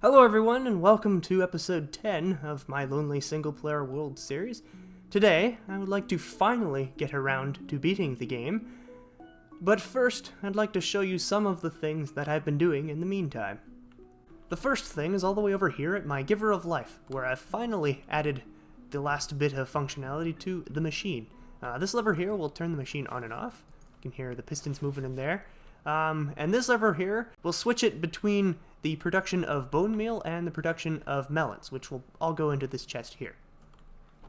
Hello everyone, and welcome to episode 10 of my Lonely Single-Player World series. Today, I would like to finally get around to beating the game, but first, I'd like to show you some of the things that I've been doing in the meantime. The first thing is all the way over here at my Giver of Life, where I've finally added the last bit of functionality to the machine. This lever here will turn the machine on and off. You can hear the pistons moving in there. And this lever here will switch it between the production of bone meal and the production of melons, which will all go into this chest here.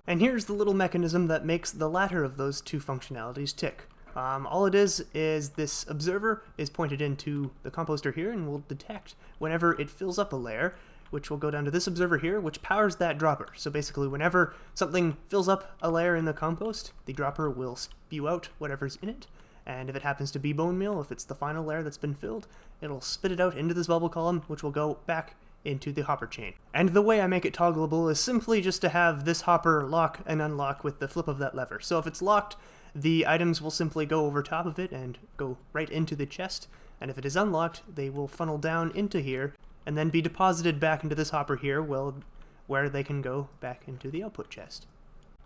And here's the little mechanism that makes the latter of those two functionalities tick. All it is this observer is pointed into the composter here and will detect whenever it fills up a layer, which will go down to this observer here, which powers that dropper. So basically, whenever something fills up a layer in the compost, the dropper will spew out whatever's in it. And if it happens to be bone meal, if it's the final layer that's been filled, it'll spit it out into this bubble column, which will go back into the hopper chain. And the way I make it toggleable is simply just to have this hopper lock and unlock with the flip of that lever. So if it's locked, the items will simply go over top of it and go right into the chest. And if it is unlocked, they will funnel down into here and then be deposited back into this hopper here, where they can go back into the output chest.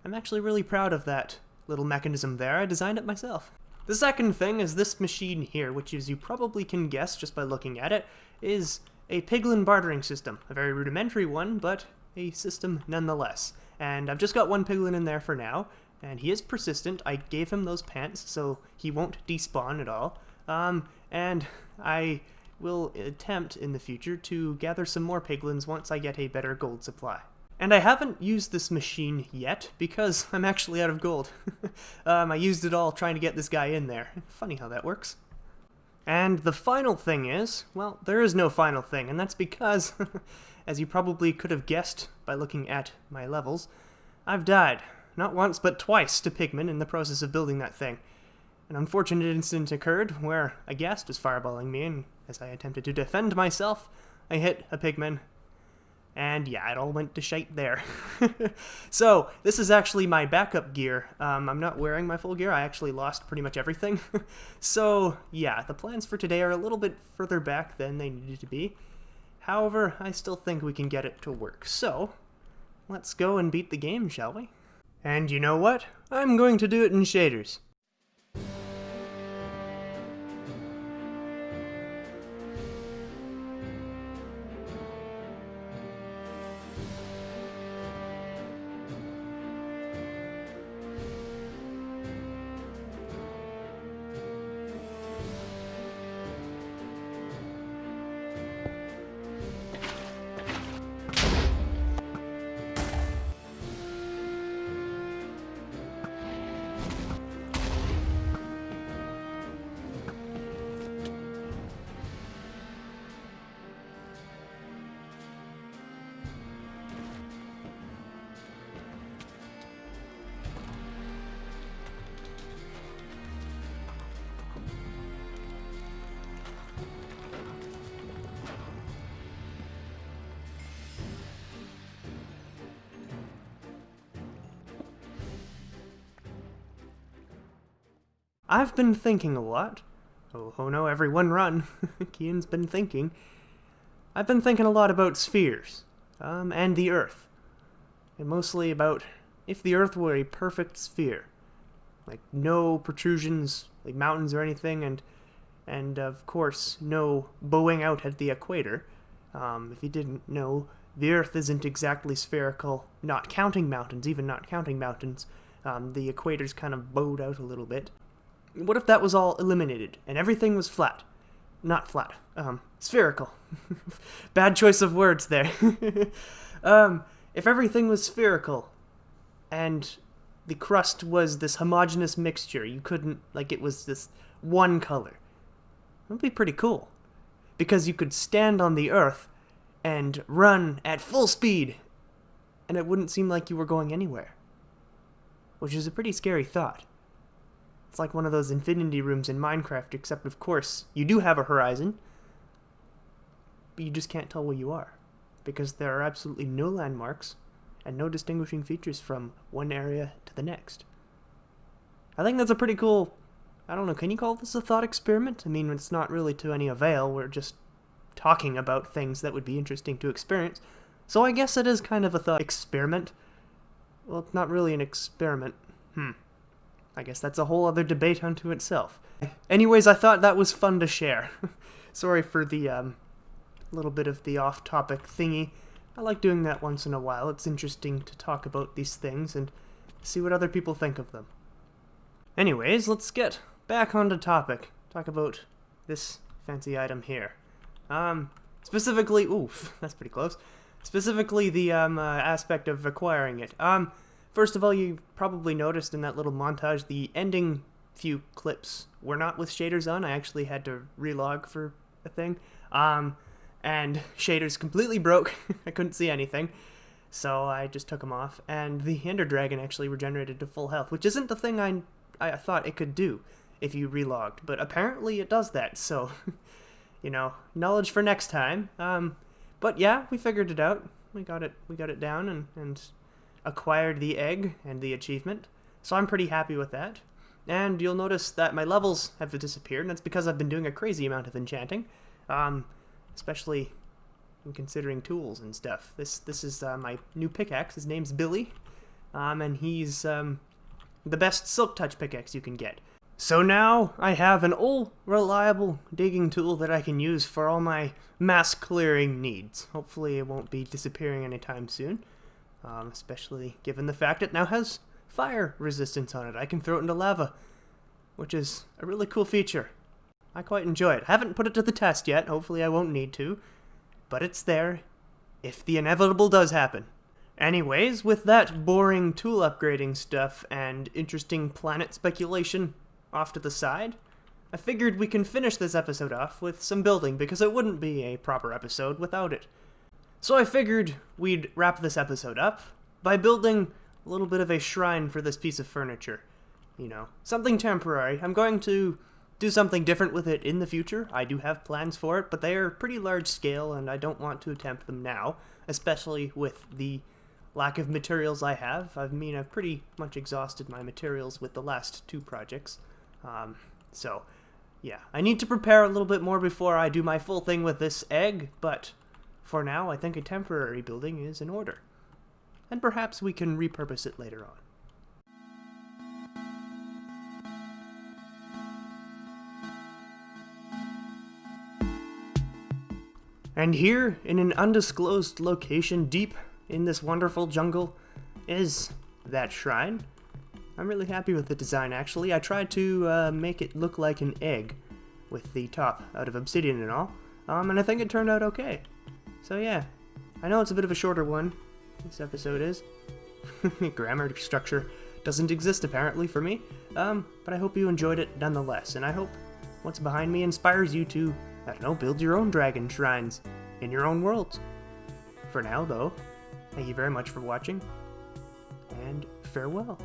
I'm actually really proud of that little mechanism there. I designed it myself. The second thing is this machine here, which, as you probably can guess just by looking at it, is a piglin bartering system. A very rudimentary one, but a system nonetheless. And I've just got one piglin in there for now, and he is persistent. I gave him those pants, so he won't despawn at all. And I will attempt in the future to gather some more piglins once I get a better gold supply. And I haven't used this machine yet, because I'm actually out of gold. I used it all trying to get this guy in there. Funny how that works. And the final thing is, well, there is no final thing, and that's because, as you probably could have guessed by looking at my levels, I've died. Not once, but twice to pigmen in the process of building that thing. An unfortunate incident occurred where a ghast was fireballing me, and as I attempted to defend myself, I hit a pigman. And yeah, it all went to shite there. So, this is actually my backup gear. I'm not wearing my full gear. I actually lost pretty much everything. So, yeah, the plans for today are a little bit further back than they needed to be. However, I still think we can get it to work. So, let's go and beat the game, shall we? And you know what? I'm going to do it in shaders. I've been thinking a lot. Oh no, everyone run. Kian's been thinking. I've been thinking a lot about spheres, and the Earth. And mostly about if the Earth were a perfect sphere. Like, no protrusions, like mountains or anything, and of course, no bowing out at the equator. If you didn't know, the Earth isn't exactly spherical, not counting mountains, even not counting mountains. The equator's kind of bowed out a little bit. What if that was all eliminated, and everything was flat? Not flat, spherical. Bad choice of words there. If everything was spherical, and the crust was this homogeneous mixture, you couldn't, like, it was this one color. That would be pretty cool. Because you could stand on the Earth and run at full speed, and it wouldn't seem like you were going anywhere. Which is a pretty scary thought. It's like one of those infinity rooms in Minecraft, except of course, you do have a horizon, but you just can't tell where you are, because there are absolutely no landmarks, and no distinguishing features from one area to the next. I think that's a pretty cool, I don't know, can you call this a thought experiment? I mean, it's not really to any avail, we're just talking about things that would be interesting to experience. So I guess it is kind of a thought experiment. Well, it's not really an experiment. I guess that's a whole other debate unto itself. Anyways, I thought that was fun to share. Sorry for the little bit of the off-topic thingy. I like doing that once in a while. It's interesting to talk about these things and see what other people think of them. Anyways, let's get back onto topic. Talk about this fancy item here. Specifically, oof, that's pretty close. Specifically the aspect of acquiring it. First of all, you probably noticed in that little montage the ending few clips were not with shaders on. I actually had to relog for a thing. And shaders completely broke. I couldn't see anything. So I just took them off. And the Ender Dragon actually regenerated to full health, which isn't the thing I thought it could do if you relogged. But apparently it does that, so, you know, knowledge for next time. But yeah, we figured it out. We got it down and acquired the egg and the achievement. So I'm pretty happy with that. And you'll notice that my levels have disappeared, and that's because I've been doing a crazy amount of enchanting. Especially in considering tools and stuff. This is my new pickaxe. His name's Billy. And he's the best silk touch pickaxe you can get. So now I have an old, reliable digging tool that I can use for all my mass clearing needs. Hopefully it won't be disappearing anytime soon. Especially given the fact it now has fire resistance on it. I can throw it into lava, which is a really cool feature. I quite enjoy it. I haven't put it to the test yet. Hopefully I won't need to. But it's there if the inevitable does happen. Anyways, with that boring tool upgrading stuff and interesting planet speculation off to the side, I figured we can finish this episode off with some building, because it wouldn't be a proper episode without it. So I figured we'd wrap this episode up by building a little bit of a shrine for this piece of furniture. You know, something temporary. I'm going to do something different with it in the future. I do have plans for it, but they are pretty large scale, and I don't want to attempt them now, especially with the lack of materials I have. I've pretty much exhausted my materials with the last two projects. So, yeah, I need to prepare a little bit more before I do my full thing with this egg, but for now, I think a temporary building is in order. And perhaps we can repurpose it later on. And here, in an undisclosed location deep in this wonderful jungle, is that shrine. I'm really happy with the design, actually. I tried to make it look like an egg with the top out of obsidian and all, and I think it turned out okay. So yeah, I know it's a bit of a shorter one, this episode is. Grammar structure doesn't exist apparently for me, but I hope you enjoyed it nonetheless, and I hope what's behind me inspires you to, I don't know, build your own dragon shrines in your own worlds. For now, though, thank you very much for watching, and farewell.